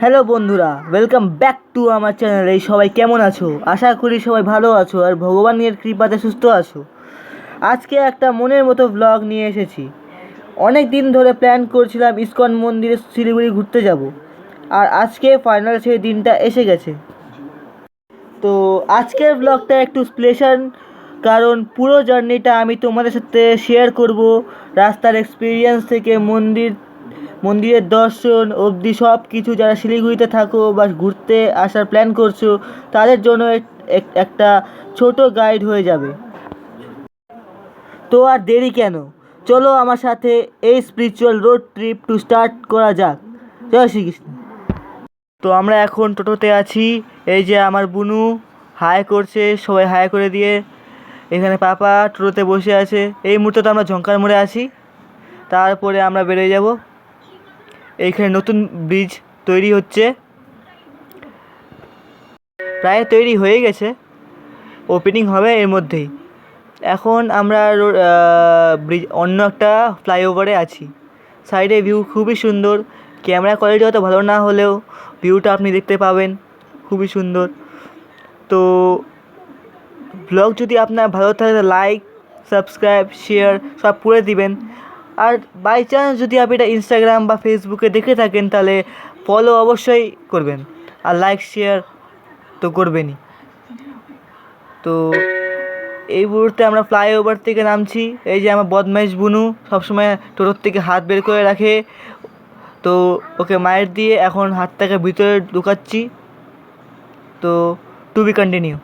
Hello বন্ধুরা, welcome back to আমার channel. এই সবাই কেমন আছো? আশা করি সবাই ভালো আছো আর ভগবানের কৃপাতে সুস্থ আছো। আজকে একটা মনের মতো ব্লগ নিয়ে এসেছি। অনেক দিন ধরে প্ল্যান করছিলাম ইসকন মন্দিরে শিলিগুড়ি ঘুরতে যাব, আর আজকে ফাইনাল সেই দিনটা এসে গেছে। তো আজকের ব্লগটা একটু স্পেশাল, কারণ পুরো জার্নিটা আমি তোমাদের সাথে শেয়ার করব। রাস্তার এক্সপিরিয়েন্স থেকে মন্দিরের দর্শন অবধি সব কিছু। যারা শিলিগুড়িতে থাকো বা ঘুরতে আসার প্ল্যান করছো, তাদের জন্য একটা ছোট গাইড হয়ে যাবে। তো আর দেরি কেন, চলো আমার সাথে এই spiritual road trip to start করা যাক। জয় শ্রীকৃষ্ণ। তো আমরা এখন টোটোতে আছি। এই যে আমার বুনু হাই করছে, সবাই হাই করে দিয়ে। এখানে পাপা টোটোতে বসে আছে। এই মুহূর্তে তো আমরা ঝঙ্কার মোড়ে আছি। তারপরে আমরা বেরিয়ে যাব। এইখানে নতুন ব্রিজ তৈরি হচ্ছে, প্রায় তৈরি হয়ে গেছে, ওপেনিং হবে এর মধ্যেই। এখন আমরা ব্রিজ অন্য একটা ফ্লাইওভারে আছি। সাইডে ভিউ খুবই সুন্দর। ক্যামেরা কোয়ালিটি অত ভালো না হলেও ভিউটা আপনি দেখতে পাবেন, খুবই সুন্দর। তো ব্লগ যদি আপনার ভালো থাকে, লাইক, সাবস্ক্রাইব, শেয়ার সব করে দিবেন। আর বাই চান্স যদি আপনি এটা ইনস্টাগ্রাম বা ফেসবুকে দেখে থাকেন, তাহলে ফলো অবশ্যই করবেন, আর লাইক শেয়ার তো করবেনই। তো এই মুহূর্তে আমরা ফ্লাইওভার থেকে নামছি। এই যে আমার বদমাইশ বুনু সবসময় টোটোর থেকে হাত বের করে রাখে, তো ওকে মায়ের দিয়ে এখন হাতটাকে ভিতরে ঢুকাচ্ছি। তো টু বি কন্টিনিউ।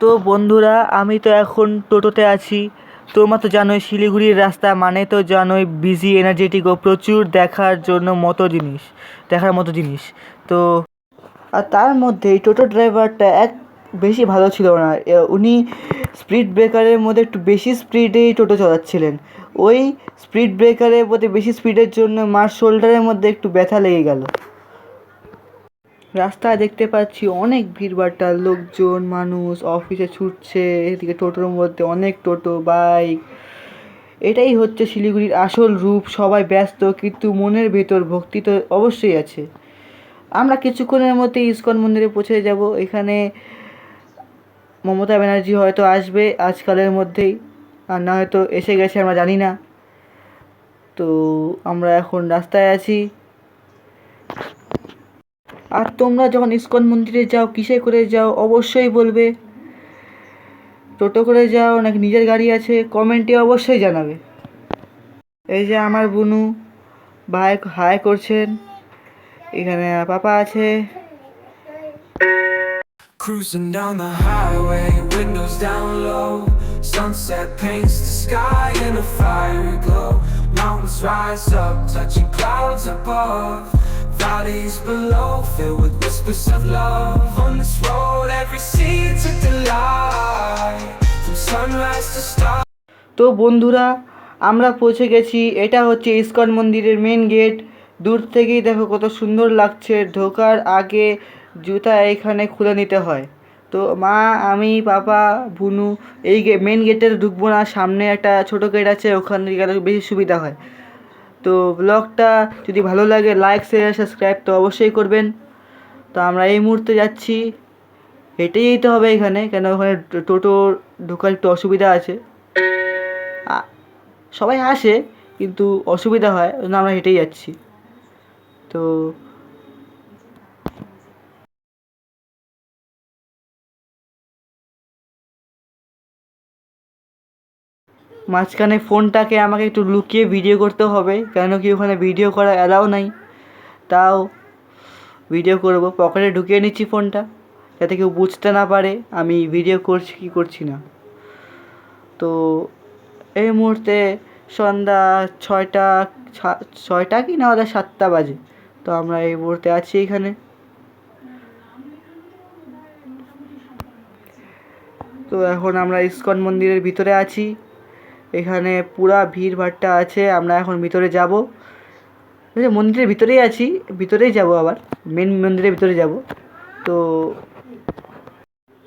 তো বন্ধুরা, আমি তো এখন টোটোতে আছি। তোমরা তো জানোই শিলিগুড়ির রাস্তা মানে তো জানোই বিজি, এনার্জেটিক ও প্রচুর দেখার মতো জিনিস। তো আর তার মধ্যে এই টোটো ড্রাইভারটা বেশি ভালো ছিল না। উনি স্পিড ব্রেকারের মধ্যে একটু বেশি স্পিডেই টোটো চালাচ্ছিলেন। ওই স্পিড ব্রেকারের মধ্যে বেশি স্পিডের জন্য মার শোল্ডারের মধ্যে একটু ব্যথা লেগে গেল। রাস্তায় দেখতে পাচ্ছি অনেক ভিড়ভাট্টা, লোকজন, মানুষ অফিসে ছুটছে, এদিকে টোটোর মধ্যে অনেক টোটো, বাইক। এটাই হচ্ছে শিলিগুড়ির আসল রূপ। সবাই ব্যস্ত, কিন্তু মনের ভেতর ভক্তি তো অবশ্যই আছে। আমরা কিছুক্ষণের মধ্যে ইসকন মন্দিরে পৌঁছে যাব। এখানে মমতা ব্যানার্জি হয়তো আসবে আজকালের মধ্যেই, আর না হয়তো এসে গেছে, আমরা জানি না। তো আমরা এখন রাস্তায় আছি। আর তোমরা যখন ইসকন মন্দিরে যাও কিসে করে যাও অবশ্যই বলবে। টোটো করে যাও নাকি নিজের গাড়ি আছে, কমেন্টে অবশ্যই জানাবে। এই যে আমার বুনু ভাই হাই করছেন, এখানে পাপা আছে। Cruising down the highway, windows down low. Sunset paints the sky in a fiery glow. Mountains rise up, touching clouds above. Valleys below, filled with whispers of love. On this road, every seed's a delight. From sunrise to star. তো বন্ধুরা, আমরা পৌঁছে গেছি। এটা হচ্ছে ISKCON মন্দিরের main gate. দূর থেকেই দেখো কত সুন্দর লাগছে। ঢোকার আগে জুতা এখানে খুলে নিতে হয়। তো মা, আমি, পাপা, বুনু এই মেন গেটে ঢুকবো না, সামনে একটা ছোটো গেট আছে, ওখান থেকে গেলে বেশি সুবিধা হয়। তো ব্লগটা যদি ভালো লাগে, লাইক, শেয়ার, সাবস্ক্রাইব তো অবশ্যই করবেন। তো আমরা এই মুহূর্তে যাচ্ছি। হেঁটেই যেতে হবে এখানে, কেন ওখানে টোটো ঢোকার একটু অসুবিধা আছে। সবাই আসে কিন্তু অসুবিধা হয়, ওই জন্য আমরা হেঁটেই যাচ্ছি। তো মাঝখানে ফোনটাকে আমাকে একটু লুকিয়ে ভিডিও করতে হবে, কেন কি ওখানে ভিডিও করা অ্যালাউ নাই। তাও ভিডিও করব, পকেটে ঢুকিয়ে নিচ্ছি ফোনটা, যাতে কেউ বুঝতে না পারে আমি ভিডিও করছি কি করছি না। তো এই মুহূর্তে সন্ধ্যা 6টা কি না হলে 7টা বাজে। তো আমরা এই মুহূর্তে আছি এখানে। তো এখন আমরা ইসকন মন্দিরের ভিতরে আছি। এখানে পুরা ভিড়ভাট্টা আছে। আমরা এখন ভিতরে যাব। মন্দিরের ভিতরেই আছি, ভিতরেই যাব, আবার মেন মন্দিরের ভিতরে যাব। তো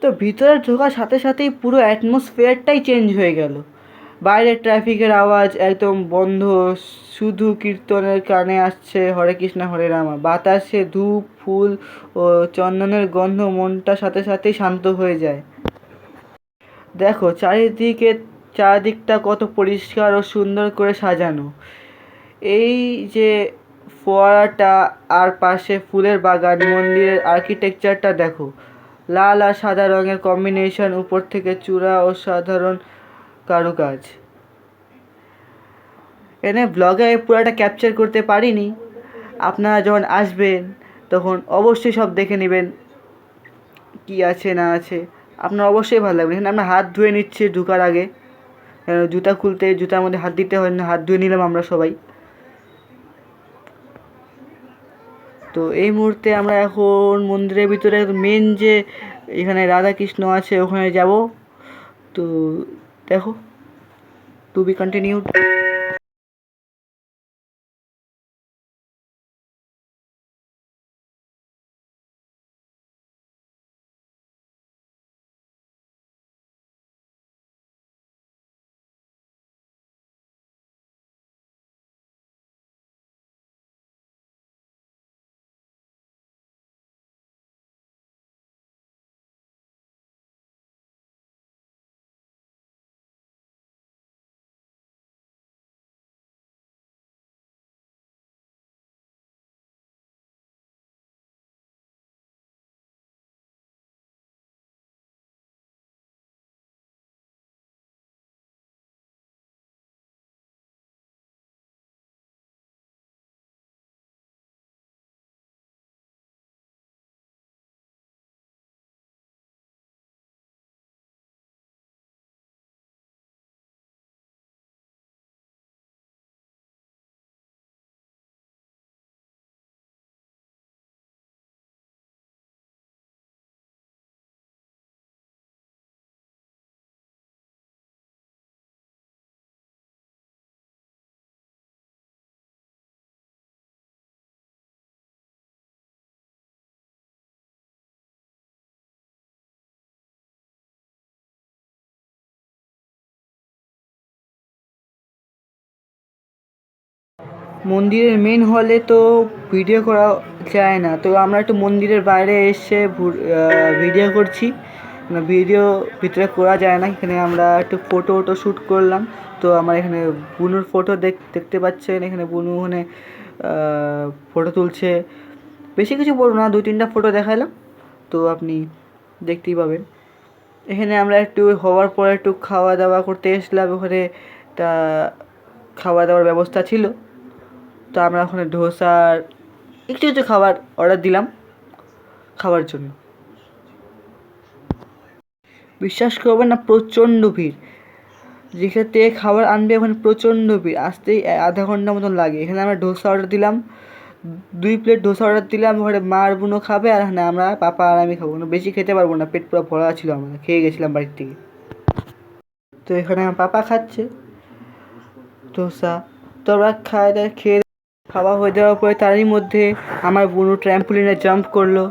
তো ভিতরে ঢোকার সাথে সাথেই পুরো অ্যাটমসফিয়ারটাই চেঞ্জ হয়ে গেল। বাইরে ট্রাফিকের আওয়াজ একদম বন্ধ, শুধু কীর্তনের কানে আসছে হরে কৃষ্ণ হরে রামা। বাতাসে ধূপ ফুল ও চন্দনের গন্ধ মনটা সাথে সাথেই শান্ত হয়ে যায়। দেখো চারিদিকটা কত পরিষ্কার ও সুন্দর করে সাজানো। এই যে ফোয়ারাটা আর পাশে ফুলের বাগান, মন্দিরের আর্কিটেকচারটা দেখো, লাল আর সাদা রঙের কম্বিনেশন, উপর থেকে চূড়া ও সাধারণ কারুকাজ। এখানে ব্লগে পুরোটা ক্যাপচার করতে পারিনি, আপনারা যখন আসবেন তখন অবশ্যই সব দেখে নেবেন কি আছে না আছে, আপনার অবশ্যই ভালো লাগবে। এখানে আমরা হাত ধুয়ে নিচ্ছি ঢোকার আগে, জুতা খুলতে জুতার মধ্যে হাত দিতে হয় না, হাত ধুয়ে নিলাম আমরা সবাই। তো এই মুহূর্তে আমরা এখন মন্দিরের ভিতরে মেন যে এখানে রাধা কৃষ্ণ আছে ওখানে যাব। তো দেখো, টু বি কন্টিনিউড। মন্দিরের মেন হলে তো ভিডিও করা যায় না, তো আমরা একটু মন্দিরের বাইরে এসে ভিডিও করছি। ভিডিও ভিতরে করা যায় না, এখানে আমরা একটু ফটো শ্যুট করলাম। তো আমার এখানে বুনুর ফটো দেখতে পাচ্ছেন, এখানে বুনু ওখানে ফটো তুলছে। বেশি কিছু বলবো না, 2-3টা ফটো দেখালাম, তো আপনি দেখতেই পাবেন। এখানে আমরা একটু হওয়ার পরে একটু খাওয়া দাওয়া করতে এসলাম, ওখানে তা খাওয়া দাওয়ার ব্যবস্থা ছিল। তো আমরা ওখানে ধোসার একটু কিছু খাবার অর্ডার দিলাম খাওয়ার জন্য। বিশ্বাস করবেন না, প্রচণ্ড ভিড়। যেখান থেকে খাবার আনবে ওখানে প্রচণ্ড ভিড়, আসতেই আধা ঘন্টা মতন লাগে। এখানে আমরা ধোসা অর্ডার দিলাম, 2 প্লেট ধোসা অর্ডার দিলাম। ওখানে মা আর বুনো খাবে, আর হ্যাঁ আমরা পাপা আর আমি খাবো। বেশি খেতে পারবো না, পেট পুরো ভরা ছিল, আমরা খেয়ে গেছিলাম বাড়ির থেকে। তো এখানে আমার পাপা খাচ্ছে ধোসা। তো আমরা খেয়ে খাওয়া হয়ে যাওয়ার পরে তারই মধ্যে আমার বুনু ট্র্যাম্পোলিনে জাম্প করলো।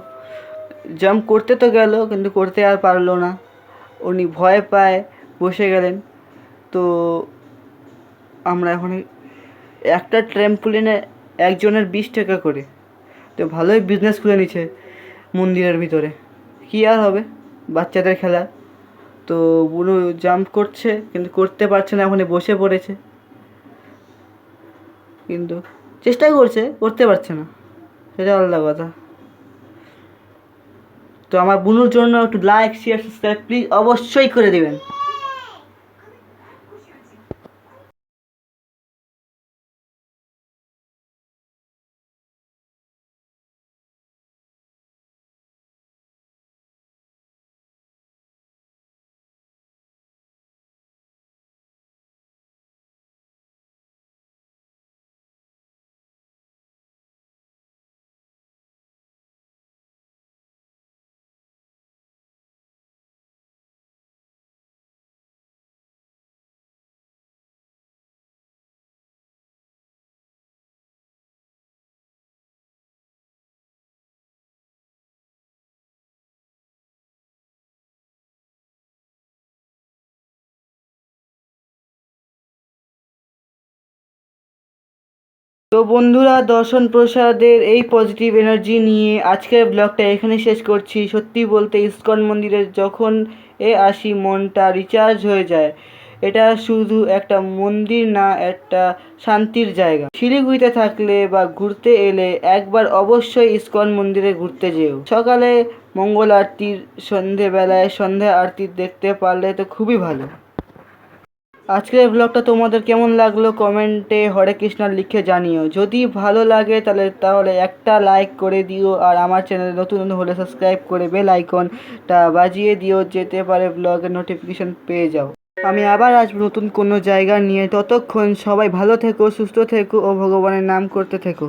জাম্প করতে তো গেল, কিন্তু করতে আর পারলো না, উনি ভয় পায় বসে গেলেন। তো আমরা এখন একটা ট্র্যাম্পোলিনে একজনের 20 টাকা করে, তো ভালোই বিজনেস খুলে নিচ্ছে মন্দিরের ভিতরে। কী আর হবে, বাচ্চাদের খেলা। তো বুনু জাম্প করছে কিন্তু করতে পারছে না, ওখানে বসে পড়েছে, কিন্তু চেষ্টা করছে, করতে পারছে না, সেটা আলাদা কথা। তো আমার বুনুর জন্য একটু লাইক শেয়ার সাবস্ক্রাইব প্লিজ অবশ্যই করে দেবেন। তো বন্ধুরা, দর্শন প্রসাদের এই পজিটিভ এনার্জি নিয়ে আজকের ব্লগটা এখানে শেষ করছি। সত্যি বলতে ইসকন মন্দিরে যখন আসি মনটা রিচার্জ হয়ে যায়। এটা শুধু একটা মন্দির না, একটা শান্তির জায়গা। শিলিগুড়িতে থাকলে বা ঘুরতে এলে একবার অবশ্যই ইসকন মন্দিরে ঘুরতে যেও। সকালে মঙ্গল আরতির, সন্ধেবেলায় সন্ধ্যা আরতি দেখতে পারলে তো খুবই ভালো। আজকের ব্লগটা তোমাদের কেমন লাগলো কমেন্টে হরে কৃষ্ণ লিখে জানিও। যদি ভালো লাগে তাহলে একটা লাইক করে দিও, আর আমার চ্যানেলে নতুন হলে সাবস্ক্রাইব করে বেল আইকনটা বাজিয়ে দিও, যেতে পারে ব্লগের নোটিফিকেশন পেয়ে যাও। আমি আবার আসবো নতুন কোনো জায়গা নিয়ে। ততক্ষণ সবাই ভালো থেকো, সুস্থ থেকো ও ভগবানের নাম করতে থেকো।